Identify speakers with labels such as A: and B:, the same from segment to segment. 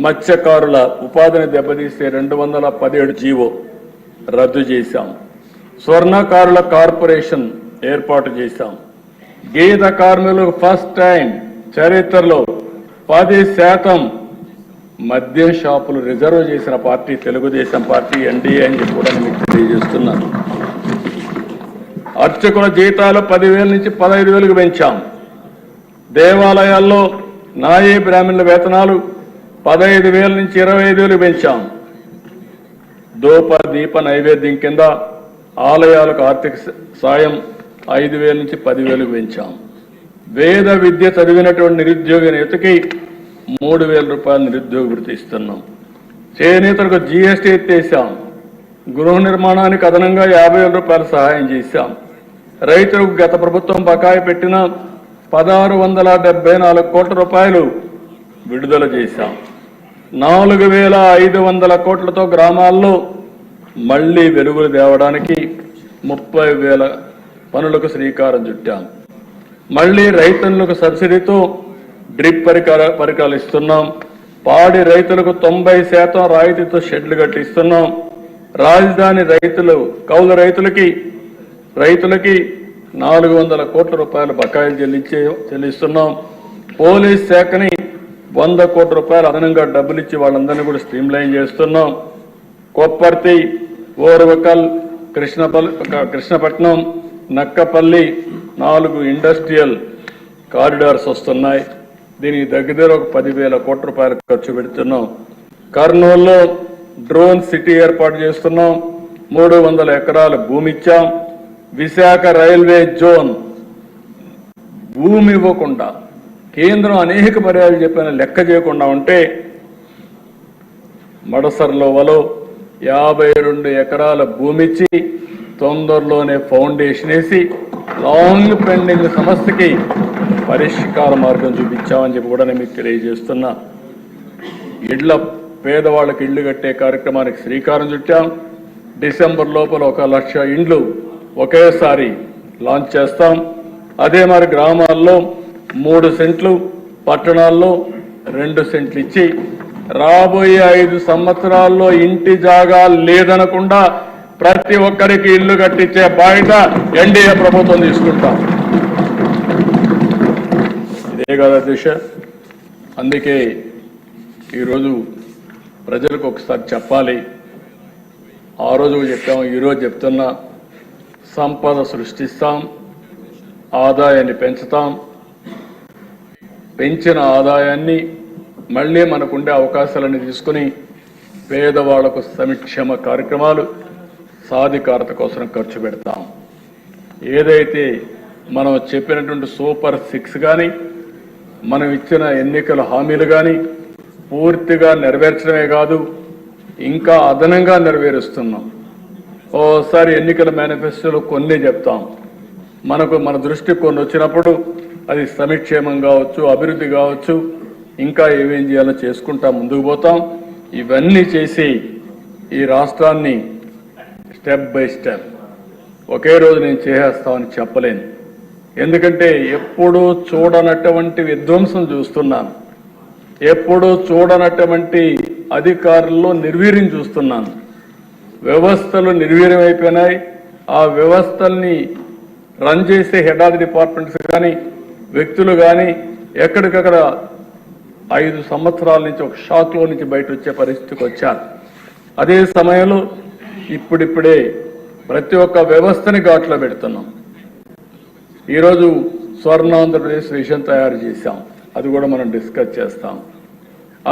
A: మత్స్యకారుల ఉపాధిని దెబ్బతీసే 217 జీవో రద్దు చేశాం. స్వర్ణకారుల కార్పొరేషన్ ఏర్పాటు చేశాం. గీత కార్మికులకు ఫస్ట్ టైం చరిత్రలో 10% మద్యం షాపులు రిజర్వ్ చేసిన పార్టీ తెలుగుదేశం పార్టీ, ఎన్డీఏ అని కూడా మీకు తెలియజేస్తున్నాను. అర్చకుల జీతాలు 10,000 నుంచి 15,000కు పెంచాం. దేవాలయాల్లో నాయీ బ్రాహ్మణుల వేతనాలు 15,000 నుంచి 25,000కు పెంచాం. ధూప దీప నైవేద్యం కింద ఆలయాలకు ఆర్థిక సాయం 5,000 నుంచి 10,000కు పెంచాం. వేద విద్య చదివినటువంటి నిరుద్యోగ నేతకి 3,000 రూపాయలు నిరుద్యోగ వృత్తి ఇస్తున్నాం. చేనేతలకు జీఎస్టీ ఎత్తేసాం. గృహ నిర్మాణానికి అదనంగా 50,000 రూపాయలు సహాయం చేశాం. రైతులకు గత ప్రభుత్వం బకాయి పెట్టిన 1,674 కోట్ల రూపాయలు విడుదల చేశాం. 4,500 కోట్లతో గ్రామాల్లో మళ్లీ వెలుగులు తేవడానికి 30,000 పనులకు శ్రీకారం చుట్టాం. మళ్లీ రైతులకు సబ్సిడీతో డ్రిప్ పరికరాలు ఇస్తున్నాం. పాడి రైతులకు 90% రాయితీతో షెడ్లు కట్టిస్తున్నాం. రాజధాని కౌలు రైతులకి 400 కోట్ల రూపాయల బకాయిలు చెల్లిస్తున్నాం. పోలీస్ శాఖని 100 కోట్ల రూపాయలు అదనంగా డబ్బులు ఇచ్చి వాళ్ళందరినీ కూడా స్ట్రీమ్లైన్ చేస్తున్నాం. కొప్పర్తి, ఓర్వకల్, కృష్ణపట్నం, నక్కపల్లి 4 ఇండస్ట్రియల్ కారిడార్స్ వస్తున్నాయి. దీనికి దగ్గర ఒక 10,000 కోట్ల రూపాయలు ఖర్చు పెడుతున్నాం. కర్నూలులో డ్రోన్ సిటీ ఏర్పాటు చేస్తున్నాం. 300 ఎకరాల భూమి ఇచ్చాం. విశాఖ రైల్వే జోన్ భూమి ఇవ్వకుండా కేంద్రం అనేక పర్యాలు చెప్పిన లెక్క చేయకుండా ఉంటే మడసర్లోవలో 52 ఎకరాల భూమి ఇచ్చి తొందరలోనే ఫౌండేషన్ వేసి లాంగ్ పెండింగ్ సమస్యకి పరిష్కార మార్గం చూపించామని చెప్పి కూడా నేను మీకు తెలియజేస్తున్నా. పేదవాళ్ళకి ఇళ్లు కట్టే కార్యక్రమానికి శ్రీకారం చుట్టాం. డిసెంబర్ లోపల 1,00,000 ఇండ్లు ఒకేసారి లాంచ్ చేస్తాం. అదే మరి గ్రామాల్లో 3 సెంట్లు, పట్టణాల్లో 2 సెంట్లు ఇచ్చి రాబోయే 5 సంవత్సరాల్లో ఇంటి జాగా లేదనకుండా ప్రతి ఒక్కరికి ఇల్లు కట్టించే బాధ్యత ఎన్డీఏ ప్రభుత్వం తీసుకుంటాం. ఇదే కదా దిశ. అందుకే ఈరోజు ప్రజలకు ఒకసారి చెప్పాలి. ఆ రోజు చెప్పాం, ఈరోజు చెప్తున్నా. సంపద సృష్టిస్తాం, ఆదాయాన్ని పెంచుతాం. పెంచిన ఆదాయాన్ని మళ్లీ మనకుండే అవకాశాలను తీసుకుని పేదవాళ్లకు సంక్షేమ కార్యక్రమాలు, సాధికారత కోసం ఖర్చు పెడతాం. ఏదైతే మనం చెప్పినటువంటి సూపర్ 6 కానీ, మనం ఇచ్చిన ఎన్నికల హామీలు కానీ పూర్తిగా నెరవేర్చడమే కాదు, ఇంకా అదనంగా నెరవేరుస్తున్నాం. ఓసారి ఎన్నికల మేనిఫెస్టోలో కొన్ని చెప్తాం. మన దృష్టికి కొన్ని వచ్చినప్పుడు అది సంక్షేమం కావచ్చు, అభివృద్ధి కావచ్చు, ఇంకా ఏమేం చేయాలో చేసుకుంటా ముందుకు పోతాం. ఇవన్నీ చేసి ఈ రాష్ట్రాన్ని స్టెప్ బై స్టెప్ ఒకే రోజు నేను చేసేస్తామని చెప్పలేను. ఎందుకంటే ఎప్పుడూ చూడనటువంటి విధ్వంసం చూస్తున్నాను. ఎప్పుడూ చూడనటువంటి అధికారుల్లో నిర్వీర్యం చూస్తున్నాను. వ్యవస్థలు నిర్వీర్యం అయిపోయినాయి. ఆ వ్యవస్థల్ని రన్ చేసే హెడ్ ఆఫ్ ది డిపార్ట్మెంట్స్ కానీ, వ్యక్తులు కానీ ఎక్కడికక్కడ 5 సంవత్సరాల నుంచి ఒక షాక్లో నుంచి బయట వచ్చే పరిస్థితికి వచ్చారు. అదే సమయంలో ఇప్పుడిప్పుడే ప్రతి ఒక్క వ్యవస్థని ఘాట్లో పెడుతున్నాం. ఈరోజు స్వర్ణాంధ్రప్రదేశ్ విజన్ తయారు చేశాం. అది కూడా మనం డిస్కస్ చేస్తాం.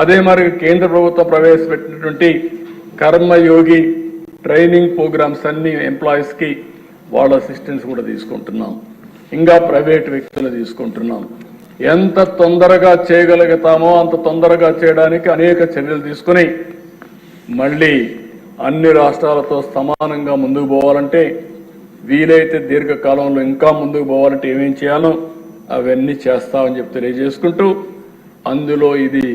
A: అదే మరి కేంద్ర ప్రభుత్వం ప్రవేశపెట్టినటువంటి కర్మయోగి ట్రైనింగ్ ప్రోగ్రామ్స్ అన్ని ఎంప్లాయీస్కి వాళ్ళ అసిస్టెన్స్ కూడా తీసుకుంటున్నాం. ఇంకా ప్రైవేట్ వ్యక్తులు తీసుకుంటున్నాం. ఎంత తొందరగా చేయగలుగుతామో అంత తొందరగా చేయడానికి అనేక చర్యలు తీసుకుని మళ్ళీ అన్ని రాష్ట్రాలతో సమానంగా ముందుకు పోవాలంటే, వీలైతే దీర్ఘకాలంలో ఇంకా ముందుకు పోవాలంటే ఏమేం చేయాలో అవన్నీ చేస్తామని చెప్పి తెలియజేసుకుంటూ, అందులో ఇది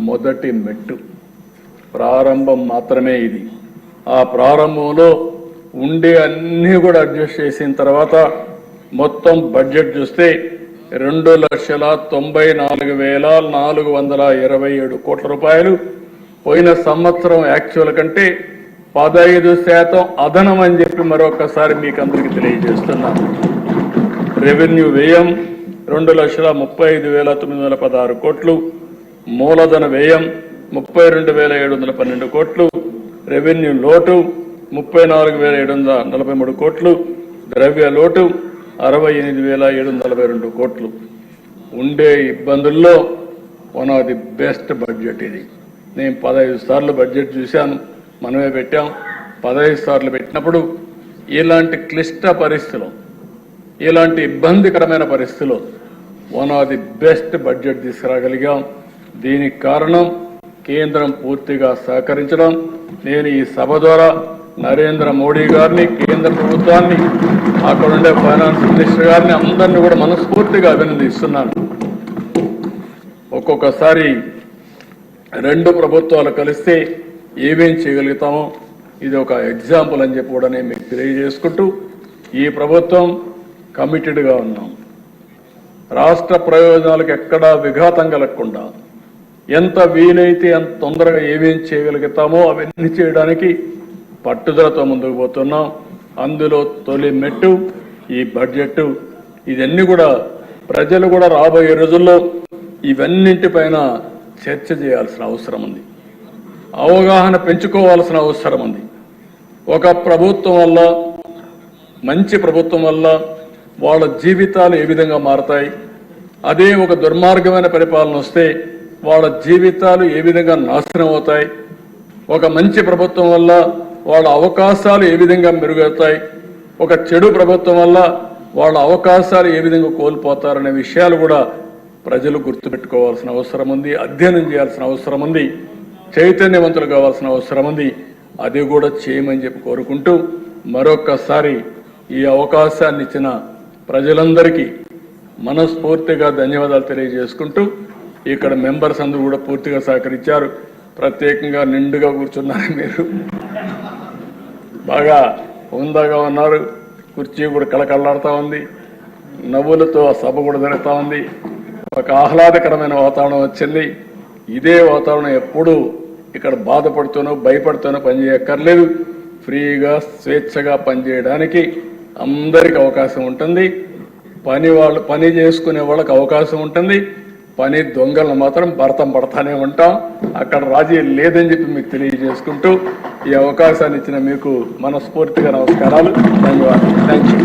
A: మొదటి మెట్టు, ప్రారంభం మాత్రమే ఇది. ఆ ప్రారంభంలో ఉండే అన్నీ కూడా అడ్జస్ట్ చేసిన తర్వాత మొత్తం బడ్జెట్ చూస్తే 2,94,427 కోట్ల రూపాయలు పోయిన సంవత్సరం యాక్చువల్ కంటే 15% అదనం అని చెప్పి మరొకసారి మీకు అందరికీ తెలియజేస్తున్నాను. రెవెన్యూ వ్యయం 2,35,916 కోట్లు, మూలధన వ్యయం 32,712 కోట్లు, రెవెన్యూ లోటు 34,743 కోట్లు, ద్రవ్య లోటు 68,742 కోట్లు. ఉండే ఇబ్బందుల్లో one of the best budget ఇది. నేను 15 సార్లు బడ్జెట్ చూశాను, మనమే పెట్టాం. 15 సార్లు పెట్టినప్పుడు ఇలాంటి క్లిష్ట పరిస్థితులు, ఇలాంటి ఇబ్బందికరమైన పరిస్థితులు one of the best budget తీసుకురాగలిగాం. దీనికి కారణం కేంద్రం పూర్తిగా సహకరించడం. నేను ఈ సభ ద్వారా నరేంద్ర మోడీ గారిని, కేంద్ర ప్రభుత్వాన్ని, అక్కడుండే ఫైనాన్స్ మినిస్టర్ గారిని అందరినీ కూడా మనస్ఫూర్తిగా అభినందిస్తున్నాను. ఒక్కొక్కసారి రెండు ప్రభుత్వాలు కలిస్తే ఏమేం చేయగలుగుతామో ఇది ఒక ఎగ్జాంపుల్ అని చెప్పి కూడా నేను మీకు తెలియజేసుకుంటూ, ఈ ప్రభుత్వం కమిటెడ్గా ఉన్నాం. రాష్ట్ర ప్రయోజనాలకు ఎక్కడా విఘాతం కలగకుండా ఎంత వీలైతే అంత తొందరగా ఏమేం చేయగలుగుతామో అవన్నీ చేయడానికి పట్టుదలతో ముందుకు పోతున్నాం. అందులో తొలి మెట్టు ఈ బడ్జెట్. ఇవన్నీ కూడా ప్రజలు కూడా రాబోయే రోజుల్లో ఇవన్నింటిపైన చర్చ చేయాల్సిన అవసరం ఉంది, అవగాహన పెంచుకోవాల్సిన అవసరం ఉంది. ఒక ప్రభుత్వం వల్ల, మంచి ప్రభుత్వం వల్ల వాళ్ళ జీవితాలు ఏ విధంగా మారతాయి, అదే ఒక దుర్మార్గమైన పరిపాలన వస్తే వాళ్ళ జీవితాలు ఏ విధంగా నాశనం అవుతాయి, ఒక మంచి ప్రభుత్వం వల్ల వాళ్ళ అవకాశాలు ఏ విధంగా మెరుగవుతాయి, ఒక చెడు ప్రభుత్వం వల్ల వాళ్ళ అవకాశాలు ఏ విధంగా కోల్పోతారనే విషయాలు కూడా ప్రజలు గుర్తుపెట్టుకోవాల్సిన అవసరం ఉంది, అధ్యయనం చేయాల్సిన అవసరం ఉంది, చైతన్యవంతులు కావాల్సిన అవసరం ఉంది. అది కూడా చేయమని చెప్పి కోరుకుంటూ మరొక్కసారి ఈ అవకాశాన్ని ఇచ్చిన ప్రజలందరికీ మనస్ఫూర్తిగా ధన్యవాదాలు తెలియజేసుకుంటూ, ఇక్కడ మెంబర్స్ అందరూ కూడా పూర్తిగా సహకరించారు. ప్రత్యేకంగా నిండుగా కూర్చున్నారు, మీరు బాగా హుందాగా ఉన్నారు. కుర్చీ కూడా కళకళలాడుతూ ఉంది, నవ్వులతో సభ కూడా జరుగుతూ ఉంది. ఒక ఆహ్లాదకరమైన వాతావరణం వచ్చింది. ఇదే వాతావరణం ఎప్పుడూ ఇక్కడ బాధపడుతూనో భయపడుతూనో పనిచేయక్కర్లేదు. ఫ్రీగా స్వేచ్ఛగా పనిచేయడానికి అందరికి అవకాశం ఉంటుంది. పని చేసుకునే వాళ్ళకి అవకాశం ఉంటుంది. పని దొంగలను మాత్రం భరతం పడతానే ఉంటాం. అక్కడ రాజీ లేదని చెప్పి మీకు తెలియజేసుకుంటూ ఈ అవకాశాన్ని ఇచ్చిన మీకు మనస్ఫూర్తిగా నమస్కారాలు, ధన్యవాదాలు. Thank you.